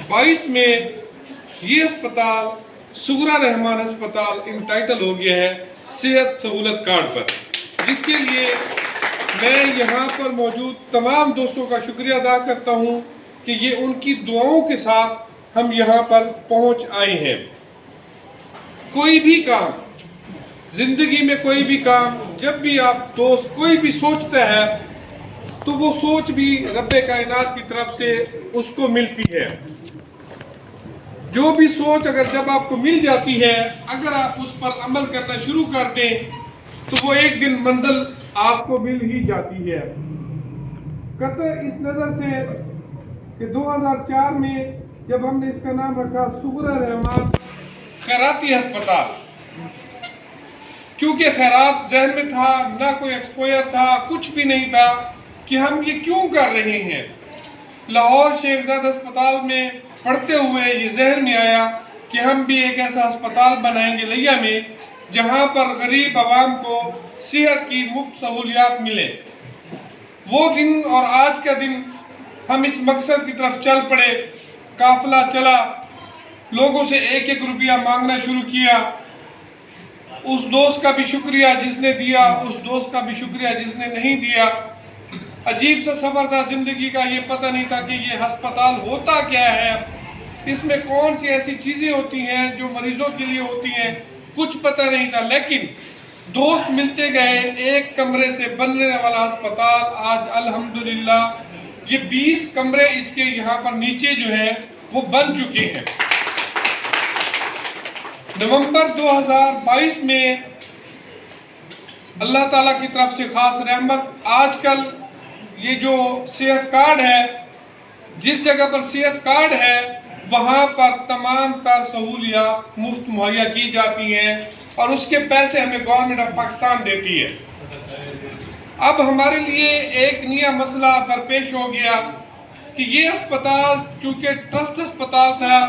2022 में ये अस्पताल सुगरा रहमान अस्पताल टाइटल हो गया है सेहत सहूलत कार्ड पर, जिसके लिए मैं यहाँ पर मौजूद तमाम दोस्तों का शुक्रिया अदा करता हूँ कि ये उनकी दुआओं के साथ हम यहाँ पर पहुँच आए हैं। कोई भी काम जिंदगी में, कोई भी काम जब भी आप दोस्त कोई भी सोचता है तो वो सोच भी रब्बे कायनात की तरफ से उसको मिलती है। जो भी सोच अगर जब आपको मिल जाती है, अगर आप उस पर अमल करना शुरू कर दें तो वो एक दिन मंजिल आपको मिल ही जाती है। कतई इस नज़र से कि 2004 में जब हमने इसका नाम रखा सुगरा रहमान खैराती अस्पताल, क्योंकि खैरात जहन में था, ना कोई एक्सपोजर था, कुछ भी नहीं था कि हम ये क्यों कर रहे हैं। लाहौर शेखजाद अस्पताल में पढ़ते हुए ये जहन में आया कि हम भी एक ऐसा अस्पताल बनाएंगे लिया में जहां पर गरीब आवाम को सेहत की मुफ्त सहूलियात मिले। वो दिन और आज का दिन हम इस मकसद की तरफ चल पड़े। काफिला चला, लोगों से एक एक रुपया मांगना शुरू किया। उस दोस्त का भी शुक्रिया जिसने दिया, उस दोस्त का भी शुक्रिया जिसने नहीं दिया। अजीब सा सफ़र था ज़िंदगी का। ये पता नहीं था कि ये अस्पताल होता क्या है, इसमें कौन सी ऐसी चीज़ें होती हैं जो मरीजों के लिए होती हैं, कुछ पता नहीं था। लेकिन दोस्त मिलते गए, एक कमरे से बनने वाला अस्पताल आज अल्हम्दुलिल्लाह ये 20 कमरे इसके यहाँ पर नीचे जो है वो बन चुके हैं। नवंबर 2022 में अल्लाह ताला की तरफ से ख़ास रहमत, आजकल ये जो सेहत कार्ड है, जिस जगह पर सेहत कार्ड है वहाँ पर तमाम तर सहूलियात मुफ्त मुहैया की जाती हैं और उसके पैसे हमें गवर्नमेंट ऑफ पाकिस्तान देती है। अब हमारे लिए एक नया मसला दरपेश हो गया कि ये अस्पताल चूँकि ट्रस्ट अस्पताल था,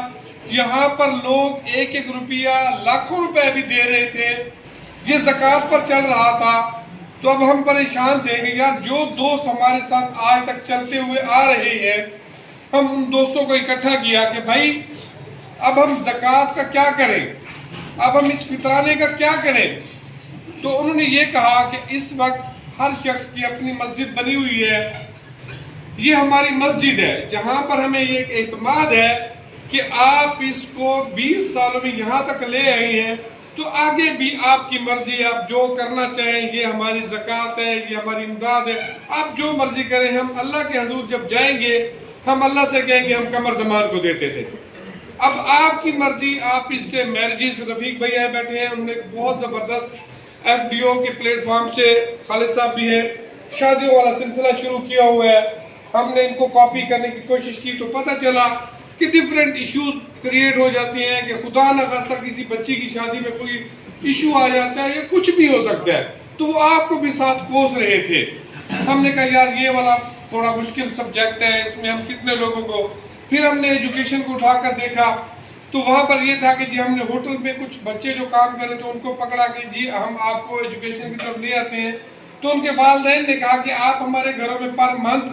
यहाँ पर लोग एक एक रुपया लाखों रुपए भी दे रहे थे, ये ज़कात पर चल रहा था। तो अब हम परेशान थे कि यार जो दोस्त हमारे साथ आज तक चलते हुए आ रहे हैं, हम उन दोस्तों को इकट्ठा किया कि भाई अब हम ज़कात का क्या करें, अब हम इस फितराने का क्या करें। तो उन्होंने ये कहा कि इस वक्त हर शख्स की अपनी मस्जिद बनी हुई है, ये हमारी मस्जिद है जहाँ पर हमें ये एतमाद है कि आप इसको 20 सालों में यहाँ तक ले आए हैं, तो आगे भी आपकी मर्जी, आप जो करना चाहें, ये हमारी ज़कात है, ये हमारी इमदाद है, आप जो मर्जी करें। हम अल्लाह के हजूर जब जाएंगे हम अल्लाह से कहेंगे हम कमर ज़मान को देते थे। अब आपकी मर्जी, आप इससे मैरिजेस, रफ़ीक भैया बैठे हैं, उन्होंने बहुत ज़बरदस्त FDO के प्लेटफॉर्म से, खालिद साहब भी है, शादियों वाला सिलसिला शुरू किया हुआ है। हमने इनको कॉपी करने की कोशिश की तो पता चला कि डिफरेंट इश्यूज क्रिएट हो जाते हैं कि खुदा न खासा किसी बच्ची की शादी में कोई इशू आ जाता है या कुछ भी हो सकता है, तो वो आपको भी साथ कोस रहे थे। हमने कहा यार ये वाला थोड़ा मुश्किल सब्जेक्ट है, इसमें हम कितने लोगों को, फिर हमने एजुकेशन को उठाकर देखा तो वहाँ पर ये था कि जी हमने होटल में कुछ बच्चे जो काम कर रहे थे उनको पकड़ा कि जी हम आपको एजुकेशन की तरफ ले आते हैं। तो उनके वालिदैन ने कहा कि आप हमारे घरों में पर मंथ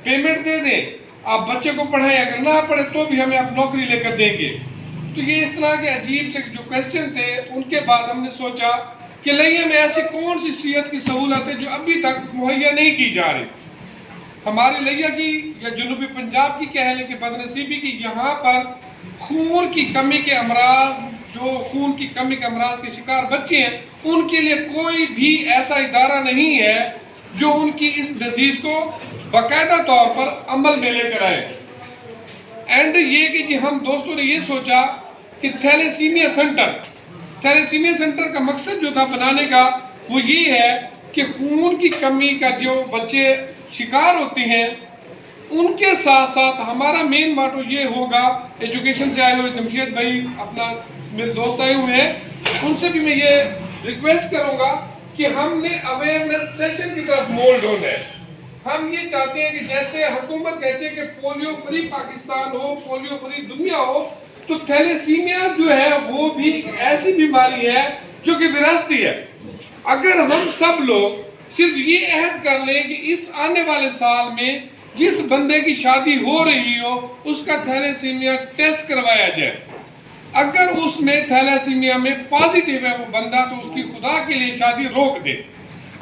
पेमेंट दे दें, आप बच्चे को पढ़ाएं, अगर ना पढ़े तो भी हमें आप नौकरी लेकर देंगे। तो ये इस तरह के अजीब से जो क्वेश्चन थे, उनके बाद हमने सोचा कि लिया में ऐसी कौन सी सेहत की सहूलत है जो अभी तक मुहैया नहीं की जा रही। हमारे लिया की या जनूबी पंजाब की कह लें कि बदनसीबी की, यहाँ पर खून की कमी के अमराज, जो खून की कमी के अमराज के शिकार बच्चे हैं, उनके लिए कोई भी ऐसा इदारा नहीं है जो उनकी इस डिजीज को बाकायदा तौर पर अमल में लेकर आए। एंड ये कि जी हम दोस्तों ने ये सोचा कि थैलेसीमिया सेंटर का मकसद जो था बनाने का वो ये है कि खून की कमी का जो बच्चे शिकार होते हैं उनके साथ साथ हमारा मेन मोटो ये होगा, एजुकेशन से आए हुए जमशेद भाई अपना मेरे दोस्त आए हुए हैं, उनसे भी मैं ये रिक्वेस्ट करूँगा कि हमने अवेयरनेस सेशन की तरफ मोल्ड होना है। हम ये चाहते हैं कि जैसे हुकूमत कहती है कि पोलियो फ्री पाकिस्तान हो, पोलियो फ्री दुनिया हो, तो थैलेसीमिया जो है वो भी ऐसी बीमारी है जो कि विरासती है। अगर हम सब लोग सिर्फ ये अहद कर लें कि इस आने वाले साल में जिस बंदे की शादी हो रही हो उसका थैलेसीमिया टेस्ट करवाया जाए। अगर उसमें थैलेसीमिया में पॉजिटिव है वो बंदा, तो उसकी खुदा के लिए शादी रोक दे।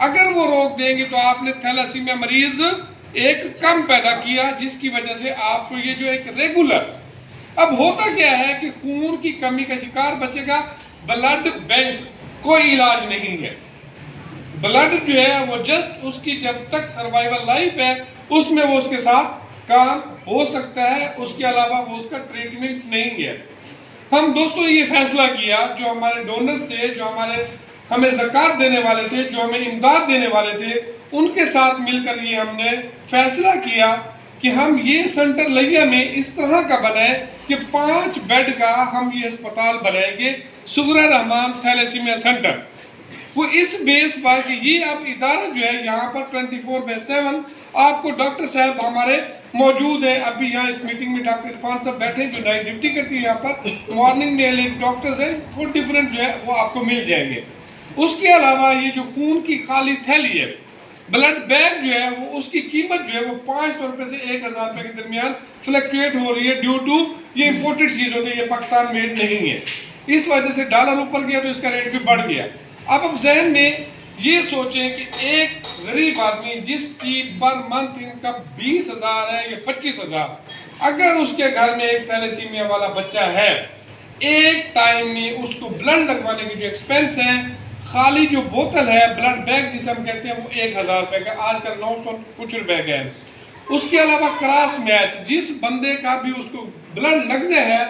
अगर वो रोक देंगे तो आपने थैलेसीमिया मरीज एक कम पैदा किया, जिसकी वजह से आपको ये जो एक रेगुलर, अब होता क्या है कि खून की कमी का शिकार बचेगा, ब्लड बैंक कोई इलाज नहीं है। ब्लड जो है वो जस्ट उसकी जब तक सर्वाइवल लाइफ है उसमें वो उसके साथ काम हो सकता है, उसके अलावा वो उसका ट्रीटमेंट नहीं है। हम दोस्तों ये फैसला किया, जो हमारे डोनर्स थे, जो हमें ज़कात देने वाले थे, जो हमें इमदाद देने वाले थे, उनके साथ मिलकर ये हमने फैसला किया कि हम ये सेंटर लिया में इस तरह का बनाए कि 5 बेड का हम ये अस्पताल बनाएंगे, सुगरा रहमान थैलेसीमिया सेंटर। वो इस बेस पर कि ये अब इदारा जो है यहाँ पर 24/7 आपको डॉक्टर साहब हमारे मौजूद है। अभी यहाँ इस मीटिंग में डॉक्टर इरफान साहब बैठे जो नाइट ड्यूटी करती है, यहाँ पर मॉर्निंग में डॉक्टर्स हैं, वो डिफरेंट जो है वो आपको मिल जाएंगे। उसके अलावा ये जो खून की खाली थैली है, ब्लड बैग जो है वो उसकी कीमत जो है वो 500 रुपये से 1000 रुपये के दरमियान फ्लक्चुएट हो रही है, ड्यू टू ये इंपोर्टेड चीज़ होती है, ये पाकिस्तान मेड नहीं है। इस वजह से डॉलर ऊपर गया तो इसका रेट भी बढ़ गया। अब जहन में ये सोचें कि एक गरीब आदमी जिसकी पर मंथ इनकम 20,000 है या 25,000, अगर उसके घर में एक थैलेसीमिया वाला बच्चा है, एक टाइम में उसको ब्लड लगवाने की जो एक्सपेंस है, खाली जो बोतल है ब्लड बैग जिसे हम कहते हैं, वो 1000 रुपये का, आजकल 900 कुछ रुपए का है। उसके अलावा क्रॉस मैच, जिस बंदे का भी उसको ब्लड लगना है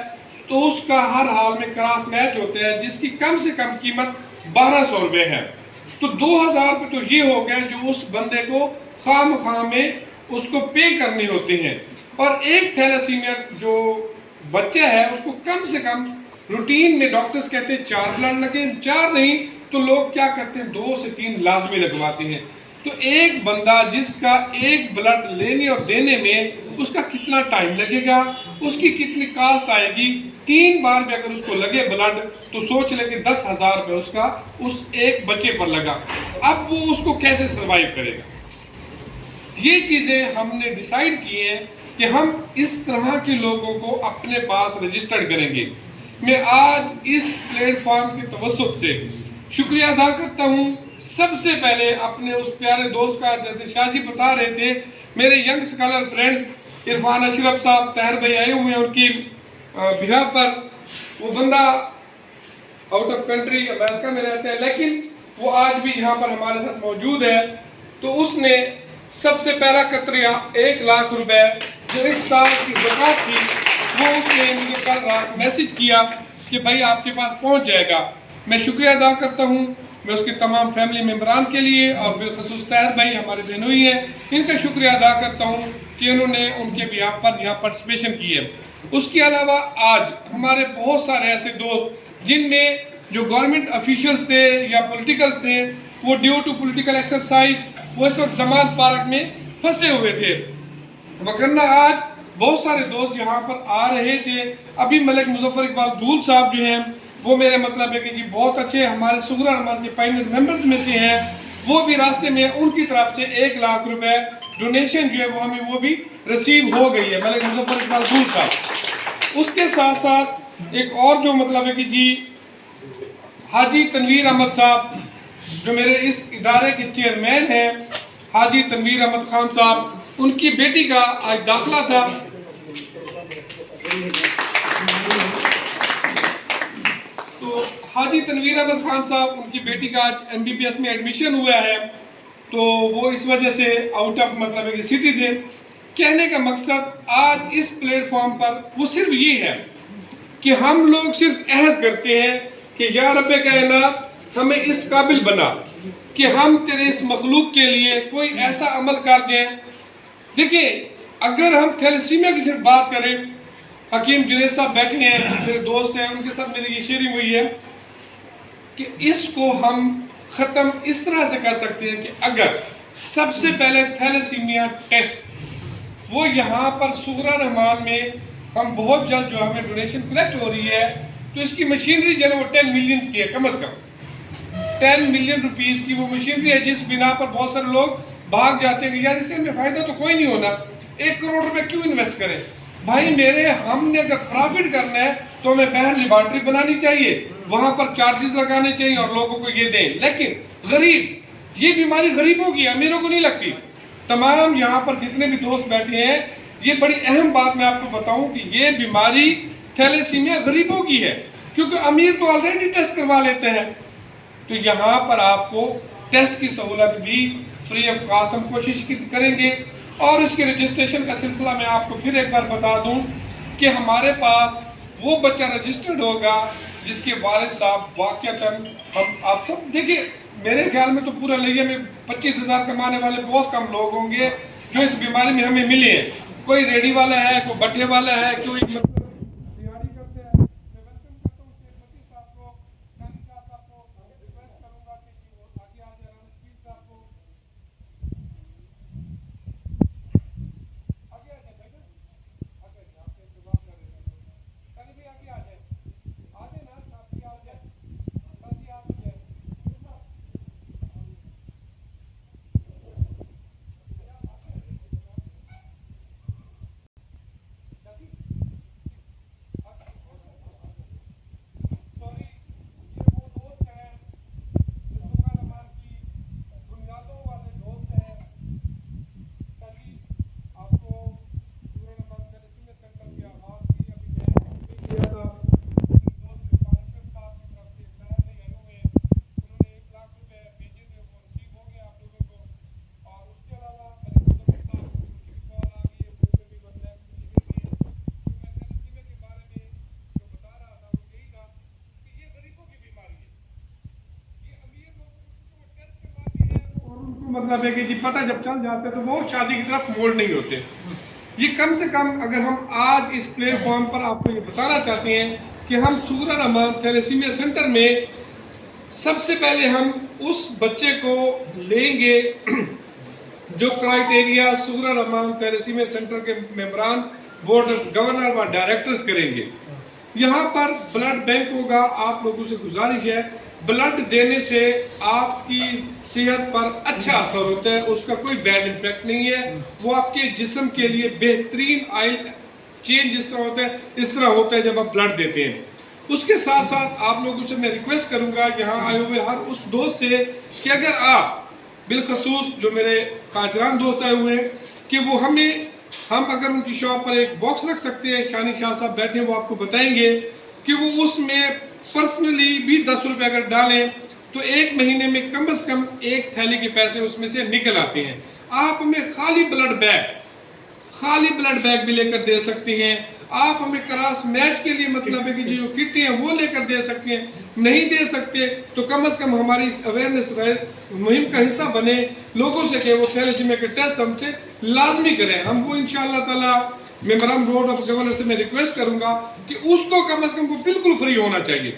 तो उसका हर हाल में क्रॉस मैच होते हैं, जिसकी कम से कम कीमत 1200 रुपये है। तो 2000 रुपये तो ये हो गए जो उस बंदे को खाम में उसको पे करनी होती हैं। और एक थैलेसीमिया जो बच्चा है उसको कम से कम रूटीन में डॉक्टर्स कहते हैं 4 ब्लड लगे, 4 नहीं तो लोग क्या करते हैं 2 से 3 लाजमी लगवाते हैं। तो एक बंदा जिसका एक ब्लड लेने और देने में उसका कितना टाइम लगेगा, उसकी कितनी कास्ट आएगी, 3 बार भी अगर उसको लगे ब्लड तो सोच ले कि 10,000 रुपये उसका उस एक बच्चे पर लगा। अब वो उसको कैसे सर्वाइव करेगा? ये चीज़ें हमने डिसाइड की हैं कि हम इस तरह के लोगों को अपने पास रजिस्टर्ड करेंगे। मैं आज इस प्लेटफॉर्म के तवज्जुह से शुक्रिया अदा करता हूँ। सबसे पहले अपने उस प्यारे दोस्त का, जैसे शाहजी बता रहे थे, मेरे young scholar friends Irfan Ashraf साहब तहर भाई आए हुए हैं, उनकी बिहार पर। वो बंदा आउट ऑफ कंट्री अमेरिका में रहता है, लेकिन वो आज भी यहाँ पर हमारे साथ मौजूद है। तो उसने सबसे पहला कतरिया 1 लाख रुपए जो इस साल की ज़कात थी, वो उसने मुझे कल रात मैसेज किया कि भाई आपके पास पहुँच जाएगा। मैं शुक्रिया अदा करता हूँ, मैं उसके तमाम फैमिली मेम्बरान के लिए और बिलखसूस तैर भाई हमारे बहनोई हैं, इनका शुक्रिया अदा करता हूँ कि उन्होंने उनके बिहाफ पर यहाँ पार्टिसिपेशन की है। उसके अलावा आज हमारे बहुत सारे ऐसे दोस्त जिनमें जो गवर्नमेंट ऑफिशियल्स थे या पॉलिटिकल थे, वो ड्यू टू पॉलिटिकल एक्सरसाइज वो इस वक्त जमात पार्क में फंसे हुए थे, वरना आज बहुत सारे दोस्त यहाँ पर आ रहे थे। अभी मलिक मुजफ्फर इकबाल धूल साहब जो हैं वो मेरे मतलब है कि जी बहुत अच्छे हमारे सुगरा रहमान के पायनियर मेंबर्स में से हैं, वो भी रास्ते में उनकी तरफ से 1 लाख रुपए डोनेशन जो है वो हमें वो भी रिसीव हो गई है, मलिक मुजफ्फर इकबाल धूल साहब। उसके साथ साथ एक और जो मतलब है कि जी हाजी तनवीर अहमद साहब जो मेरे इस इदारे के चेयरमैन हैं, हाजी तनवीर अहमद खान साहब, उनकी बेटी का आज दाखिला था। तो हाजी तनवीर अहमद खान साहब, उनकी बेटी का आज MBBS में एडमिशन हुआ है, तो वो इस वजह से आउट ऑफ मतलब एक सिटी थे। कहने का मकसद आज इस प्लेटफॉर्म पर वो सिर्फ ये है कि हम लोग सिर्फ अहद करते हैं कि या रब्बे कायनात हमें इस काबिल बना कि हम तेरे इस मखलूक के लिए कोई ऐसा अमल कर जाए। देखिए, अगर हम थैलेसीमिया की सिर्फ बात करें, हकीम जुनैद साहब बैठे हैं, मेरे दोस्त हैं, उनके साथ मेरी ये शेयरिंग हुई है कि इसको हम ख़त्म इस तरह से कर सकते हैं कि अगर सबसे पहले थैलेसीमिया टेस्ट वो यहाँ पर सुगरा रहमान में हम बहुत जल्द जो हमें डोनेशन कलेक्ट हो रही है, तो इसकी मशीनरी जो है वो 10 मिलियन की है, कम अज़ कम 10 मिलियन रुपीज़ की वो मशीनरी है, जिस बिना पर बहुत सारे लोग भाग जाते हैं कि यार इससे हमें फ़ायदा तो कोई नहीं होना, 1 करोड़ रुपए क्यों इन्वेस्ट करें भाई मेरे? हमने अगर प्रॉफिट करना है तो हमें बाहर लेबॉर्ट्री बनानी चाहिए, वहां पर चार्जेस लगाने चाहिए और लोगों को ये दें। लेकिन गरीब, ये बीमारी गरीबों की, अमीरों को नहीं लगती। तमाम यहाँ पर जितने भी दोस्त बैठे हैं, ये बड़ी अहम बात मैं आपको बताऊं कि ये बीमारी थैलेसीमिया गरीबों की है, क्योंकि अमीर तो ऑलरेडी टेस्ट करवा लेते हैं। तो यहाँ पर आपको टेस्ट की सहूलत भी फ्री ऑफ कॉस्ट हम कोशिश करेंगे। और इसके रजिस्ट्रेशन का सिलसिला मैं आपको फिर एक बार बता दूं कि हमारे पास वो बच्चा रजिस्टर्ड होगा जिसके वालिद साहब वाक़तन, हम आप सब देखिए, मेरे ख्याल में तो पूरा लिया में 25,000 कमाने वाले बहुत कम लोग होंगे जो इस बीमारी में हमें मिले हैं। कोई रेडी वाला है, कोई बट्टे वाला है, कोई तैयारी करते हैं। मैं वेलकम करता हूँ शेख मतीन साहब को, नानी साहब को, रिक्वेस्ट करूँगा कि वो आगे आ जाए। रशीद साहब को आगे आ जाए, आगे आपके इंतजार कर रहे हैं। कल भी आगे आ जाए, आगे ना साहब भी आ जाए, बस ये आ जाए। मतलब है कि जी पता जब चल जाते तो वो शादी की तरफ मोड़ नहीं होते। ये कम से कम अगर हम आज इस प्लेटफॉर्म पर आपको ये बताना चाहते हैं कि हम सूरा रहमान थैलेसीमिया सेंटर में सबसे पहले हम उस बच्चे को लेंगे जो क्राइटेरिया सूरा रहमान थैलेसीमिया सेंटर के मेंबरान बोर्ड ऑफ गवर्नर व डायरेक्टर्स करेंगे। यहाँ पर ब्लड बैंक होगा। आप लोगों से गुजारिश है, ब्लड देने से आपकी सेहत पर अच्छा असर होता है, उसका कोई बैड इम्पैक्ट नहीं है। वो आपके जिस्म के लिए बेहतरीन ऑयल चेंज जिस तरह होता है इस तरह होता है जब आप ब्लड देते हैं। उसके साथ साथ आप लोगों से मैं रिक्वेस्ट करूंगा यहाँ आए हुए हर उस दोस्त से कि अगर आप बिलखसूस जो मेरे काजरान दोस्त आए हुए हैं कि वो हम अगर उनकी शॉप पर एक बॉक्स रख सकते हैं, शानी शाह साहब बैठे वो आपको बताएंगे कि वो उसमें पर्सनली भी 10 रुपये अगर डालें तो 1 महीने में कम से कम 1 थैली के पैसे उसमें से निकल आते हैं। आप हमें खाली ब्लड बैग भी लेकर दे सकते हैं। आप हमें क्रॉस मैच के लिए मतलब है कि जो किटें हैं वो लेकर दे सकते हैं। नहीं दे सकते तो कम से कम हमारी इस अवेयरनेस मुहिम का हिस्सा बने, लोगों से कि वो थैलेसीमिया के टेस्ट हमसे लाजमी करें। हम वो इंशाअल्लाह ताला मेंबरान बोर्ड ऑफ गवर्नर से मैं रिक्वेस्ट करूंगा कि उसको कम से कम वो बिल्कुल फ्री होना चाहिए।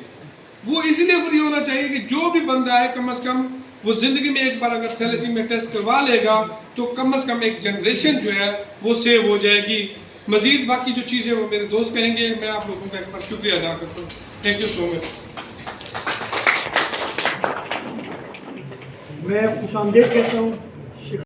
वो इसलिए फ्री होना चाहिए कि जो भी बंदा है कम से कम वो जिंदगी में एक बार अगर थैलेसीमिया टेस्ट करवा लेगा तो कम से कम एक जनरेशन जो है वो सेव हो जाएगी। मजीद बाकी जो चीज़ें वो मेरे दोस्त कहेंगे। मैं आप लोगों का एक बार शुक्रिया अदा करता हूँ। Thank you so much. मैं खुशामदीद कहता हूँ